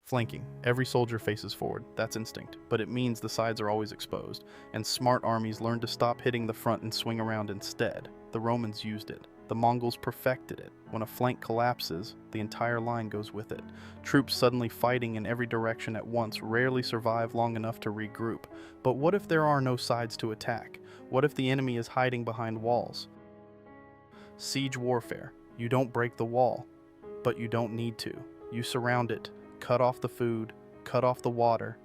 Flanking. Every soldier faces forward. That's instinct. But it means the sides are always exposed. And smart armies learn to stop hitting the front and swing around instead. The Romans used it. The Mongols perfected it. When a flank collapses, the entire line goes with it. Troops suddenly fighting in every direction at once rarely survive long enough to regroup. But what if there are no sides to attack? What if the enemy is hiding behind walls? Siege warfare. You don't break the wall, but you don't need to. You surround it, cut off the food, cut off the water,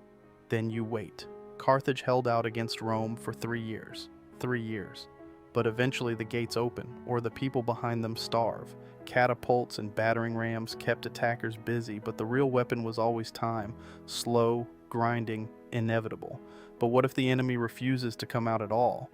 then you wait. Carthage held out against Rome for 3 years. 3 years. But eventually the gates open, or the people behind them starve. Catapults and battering rams kept attackers busy, but the real weapon was always time. Slow, grinding, inevitable. But what if the enemy refuses to come out at all?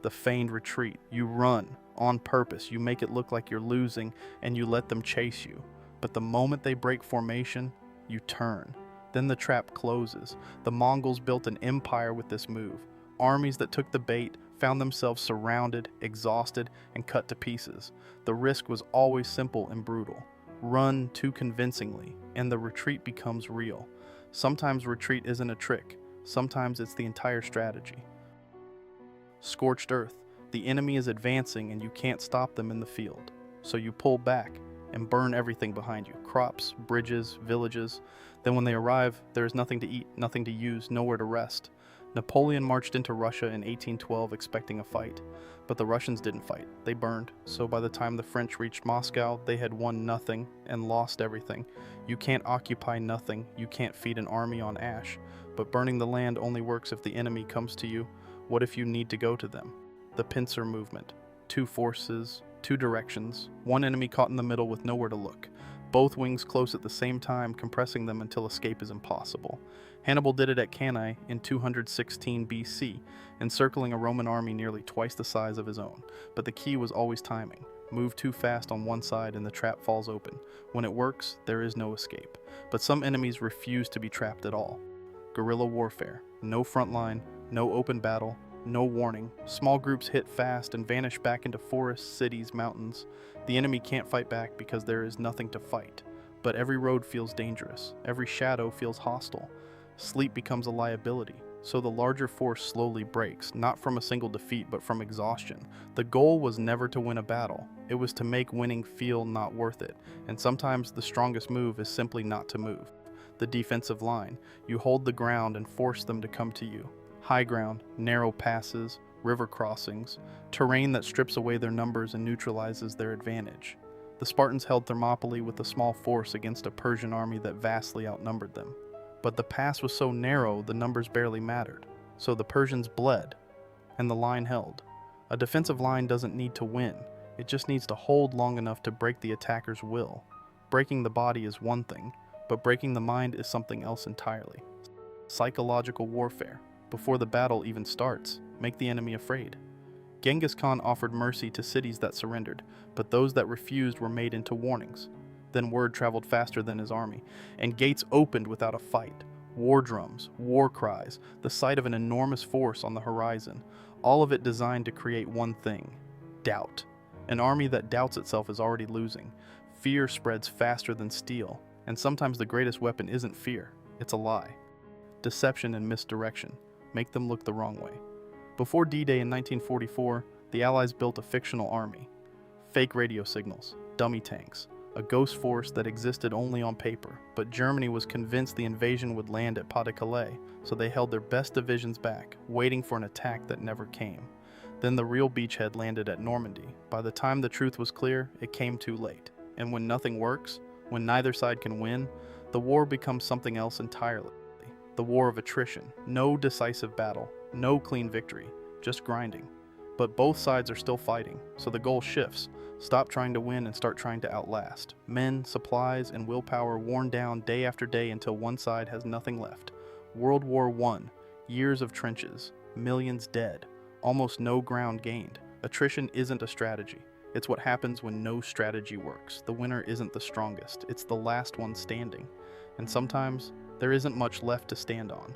The feigned retreat. You run, on purpose. You make it look like you're losing, and you let them chase you. But the moment they break formation, you turn. Then the trap closes. The Mongols built an empire with this move. Armies that took the bait found themselves surrounded, exhausted, and cut to pieces. The risk was always simple and brutal. Run too convincingly, and the retreat becomes real. Sometimes retreat isn't a trick. Sometimes it's the entire strategy. Scorched earth. The enemy is advancing and you can't stop them in the field. So you pull back and burn everything behind you. Crops, bridges, villages. Then when they arrive, there is nothing to eat, nothing to use, nowhere to rest. Napoleon marched into Russia in 1812 expecting a fight, but the Russians didn't fight. They burned. So by the time the French reached Moscow, they had won nothing and lost everything. You can't occupy nothing. You can't feed an army on ash. But burning the land only works if the enemy comes to you. What if you need to go to them? The pincer movement. 2 forces, 2 directions, 1 enemy caught in the middle with nowhere to look. Both wings close at the same time, compressing them until escape is impossible. Hannibal did it at Cannae in 216 BC, encircling a Roman army nearly twice the size of his own. But the key was always timing. Move too fast on one side and the trap falls open. When it works, there is no escape. But some enemies refuse to be trapped at all. Guerrilla warfare. No front line, no open battle, no warning. Small groups hit fast and vanish back into forests, cities, mountains. The enemy can't fight back because there is nothing to fight. But every road feels dangerous. Every shadow feels hostile. Sleep becomes a liability. So the larger force slowly breaks, not from a single defeat, but from exhaustion. The goal was never to win a battle. It was to make winning feel not worth it. And sometimes the strongest move is simply not to move. The defensive line. You hold the ground and force them to come to you. High ground, narrow passes, river crossings, terrain that strips away their numbers and neutralizes their advantage. The Spartans held Thermopylae with a small force against a Persian army that vastly outnumbered them. But the pass was so narrow the numbers barely mattered. So the Persians bled, and the line held. A defensive line doesn't need to win. It just needs to hold long enough to break the attacker's will. Breaking the body is one thing, but breaking the mind is something else entirely. Psychological warfare. Before the battle even starts, make the enemy afraid. Genghis Khan offered mercy to cities that surrendered, but those that refused were made into warnings. Then word traveled faster than his army, and gates opened without a fight. War drums, war cries, the sight of an enormous force on the horizon, all of it designed to create one thing: doubt. An army that doubts itself is already losing. Fear spreads faster than steel, and sometimes the greatest weapon isn't fear, it's a lie. Deception and misdirection. Make them look the wrong way. Before D-Day in 1944, the Allies built a fictional army. Fake radio signals, dummy tanks, a ghost force that existed only on paper, but Germany was convinced the invasion would land at Pas-de-Calais, so they held their best divisions back, waiting for an attack that never came. Then the real beachhead landed at Normandy. By the time the truth was clear, it came too late. And when nothing works, when neither side can win, the war becomes something else entirely. The war of attrition. No decisive battle, no clean victory, just grinding. But both sides are still fighting, so the goal shifts. Stop trying to win and start trying to outlast. Men, supplies, and willpower worn down day after day until one side has nothing left. World War I. Years of trenches. Millions dead. Almost no ground gained. Attrition isn't a strategy. It's what happens when no strategy works. The winner isn't the strongest. It's the last one standing. And sometimes, there isn't much left to stand on.